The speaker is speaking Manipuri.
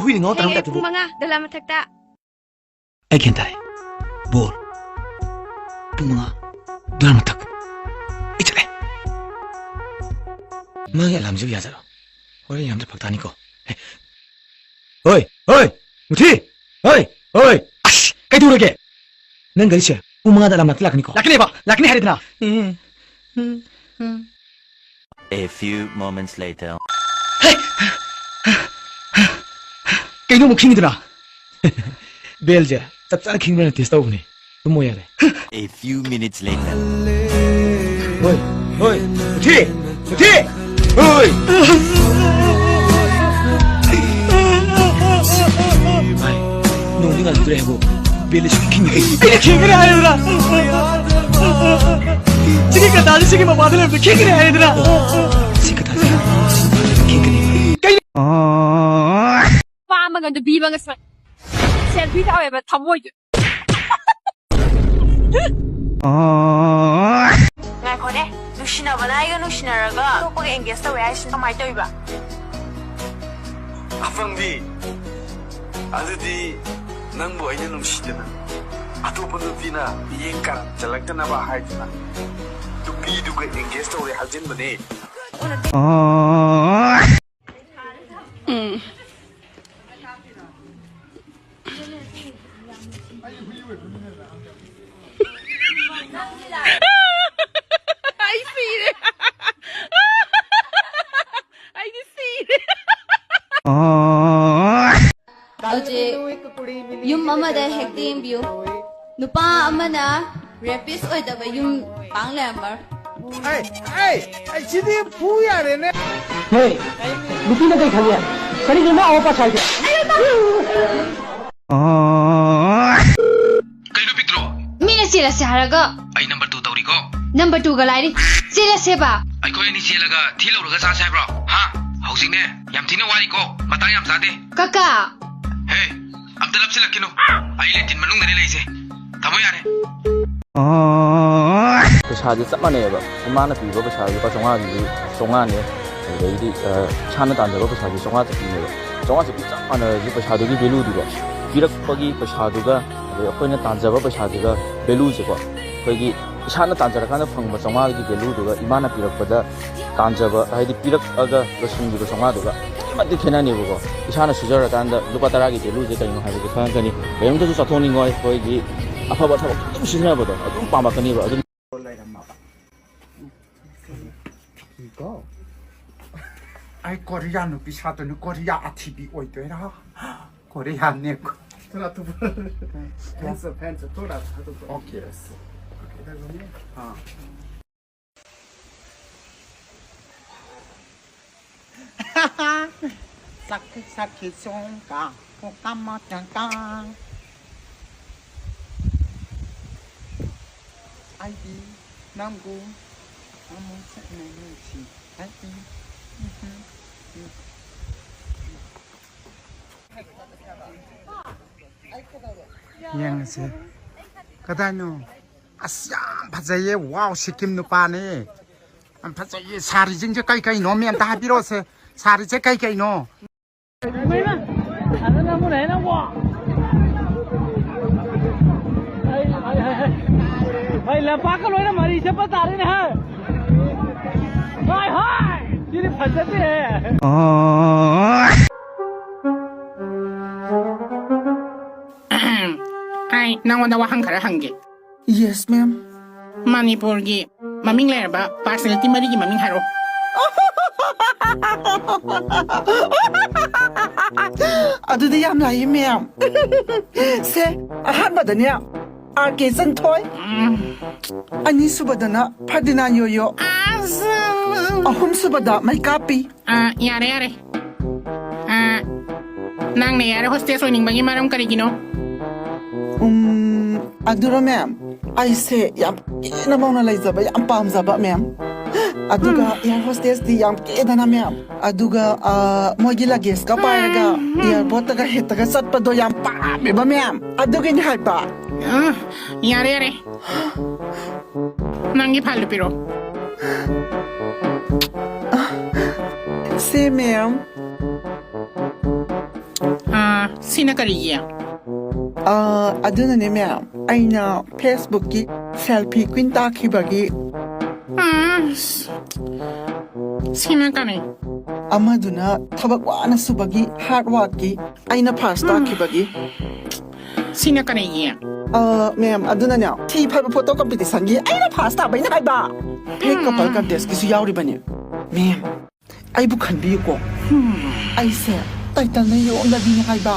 hui ngau tarang ta tu Pung mga dalam matakta. ai khen tai bor punga dalam tak ichale mange lam ju ya jaro hore yam de phakta ni ko oi oi muthi oi oi ash kai tu rage nang gari che punga dalam nak lakni ko lakni haridna A few moments later. Kay no mo khingidra belja chap chap khingna test taw ni tumo yare A few minutes later. oi oi muthi oi ai no ninga dure go bel khingre ayra chiki ka dali chiki ma badale khingre ayra chiki ka dali khingre kay Pa mga dubi mga sa. Selfie tao ba tamoy. Ngai ko de. Nushina ba na iga nushina raga. To ko engage ta wai sin kamai toy ba. 아팡디 아드디 낭보 아이는 놈시드나 아토폰 누피나 비행가 잘락다나 봐 하이드나 두비두가 engage 또 하진 거네 I see it. I just see it. Yung mama da hekting view. Nupa ama na rapist oy da ba yung panglamar. ai chidi puya re ne hey lupi na kai khaliya sari na aw pa sai Kay Pitro, Mina sila si haraga. ay number 2 tauri ko. Number 2 ga lairi. Sila seba. Ay ko ni silaga thilo raga sa sai bro. Ha? Housing ne yam thina wari ko. Matang yam sate. Kaka. Hey, amta lap sila kino. Ay letin manung na nila ise. Tamo yare. ꯄꯩꯁꯥꯁꯦ ꯆꯞ ꯃꯥꯟꯅꯩꯑꯕ ꯏꯃꯥꯅ ꯄꯤꯕ ꯄꯩꯁꯥꯁꯦ ꯂꯨꯄꯥ 500ꯒꯤ 500ꯅꯦ ꯑꯗꯩꯗꯤ ꯏꯁꯥꯅ ꯇꯥꯟꯖꯕ ꯄꯩꯁꯥꯁꯦ 500 ꯆꯠꯄꯤꯅꯦꯕ 500 ꯆꯠꯄꯤ ꯆꯞ ꯃꯥꯟꯅꯔꯁꯨ ꯄꯩꯁꯥꯗꯨꯒꯤ ꯚꯦꯂꯨꯗꯨꯒ ꯄꯤꯔꯛꯄꯒꯤ ꯄꯩꯁꯥꯗꯨꯒ ꯑꯗꯩ ꯑꯩꯈꯣꯏꯅ ꯇꯥꯟꯖꯕ ꯄꯩꯁꯥꯗꯨꯒ ꯚꯦꯂꯨꯁꯦꯀꯣ ꯑꯩꯈꯣꯏꯒꯤ ꯏꯁꯥꯅ ꯇꯥꯟꯖꯔꯀꯥꯟꯗ ꯐꯪꯕ 500ꯒꯤ ꯚꯦꯂꯨꯗꯨꯒ ꯏꯃꯥꯅ ꯄꯤꯔꯛꯄꯗ ꯇꯥꯟꯖꯕ ꯍꯥꯏꯗꯤ ꯄꯤꯔꯛꯑꯒ ꯂꯣꯏꯁꯤꯟꯈꯤꯕ 500ꯗꯨꯒ ꯑꯗꯨꯛꯀꯤ ꯃꯇꯤꯛ ꯈꯦꯠꯅꯅꯦꯕꯀꯣ ꯏꯁꯥꯅ ꯁꯨꯖꯔꯀꯥꯟꯗ ꯂꯨꯄꯥ 10ꯒꯤ ꯚꯦꯂꯨꯁꯦ ꯀꯩꯅꯣ ꯍꯥꯏꯕꯁꯦ ꯈꯪꯉꯛꯀꯅꯤ ꯀꯔꯤꯝꯇꯁꯨ ꯆꯠꯊꯣꯛꯅꯤꯡꯉꯣꯏ ꯑꯩꯈꯣꯏꯒꯤ ꯑꯐꯕ ꯊꯕꯛ ꯑꯗꯨꯝ ꯁꯤꯖꯤꯟꯅꯕꯗꯣ ꯑꯗꯨꯝ ꯄꯥꯝꯃꯛꯀꯅꯤꯕ ꯑꯗꯨꯝ 이거 아이 코리아 누피 사도는 코리아 아티비 오이도라 코리아 네코 토라토 펜스 토라 오케이 사키 송가 포카마짱까 아이디 남구 아무 생각이지 아이디 양세 그다노 아싸 바자예 와우 시킴 누파네 안 바자예 사리 징저 까이까이 노면 다 비로세 사리 제 까이까이 노 भाई लपा का लोग ना मरी से पता रहे ना हाय हाय ये फंसते हैं Ay, nawanda wa hangkara hangge. Yes ma'am Manipur gi maming ler ba personality mari gi maming haro. ꯑꯗꯨꯗꯤ ꯌꯥꯝ ꯂꯥꯛꯏ ꯃꯌꯥꯝ ꯁꯦ ꯑꯍꯥꯟꯕꯗꯅꯦ ꯑꯥꯔ.ꯀꯦ. ꯆꯟꯊꯣꯏ ꯑꯅꯤꯁꯨꯕꯗꯅ ꯐꯔꯗꯤꯅꯥꯟ ꯌꯣꯌꯣ ꯑꯍꯨꯝꯁꯨꯕꯗ ꯃꯩꯀꯥꯞꯄꯤ Yare yare. Nang ne yare hostess oining bangi maram karigino. ꯑꯗꯨꯔꯣ ꯃꯦꯝ ꯑꯩꯁꯦ ꯌꯥꯝ ꯀꯦꯅ ꯃꯧꯅ ꯂꯩꯖꯕ ꯌꯥꯝ ꯄꯥꯝꯖꯕ ꯃꯦꯝ ꯑꯗꯨꯒ ꯑꯦꯌꯔ ꯍꯣꯁꯇꯦꯁꯇꯤ ꯌꯥꯝ ꯀꯦꯗꯅ ꯃꯦꯝ ꯑꯗꯨꯒ ꯃꯣꯏꯒꯤ ꯂꯒꯦꯖꯀ ꯄꯥꯏꯔꯒ ꯑꯦꯌꯔꯄꯣꯔꯠꯇꯒ ꯍꯦꯛꯇꯒ ꯆꯠꯄꯗꯣ ꯌꯥꯝ ꯄꯥꯝꯃꯦꯕ ꯃꯦꯝ ꯑꯗꯨꯒꯤꯅꯤ ꯍꯥꯏꯕ Yare yare. Nangi phalu piro. 세 ꯃꯦꯝ Sina karigi. Aduna ne ma'am. Aina Facebook ki selfie queen takibagi. Sina kani. Amaduna tabak wana subagi hard work ki aina pass takibagi. Sina karigi. Ma'am, aduna ne thi phaiba photo competition gi aina pass ta bai na hai ba. Pek couple contest ki su yauri bani. Ma'am, ai bu khanbi ko. Ai se title na yo na di na hai ba.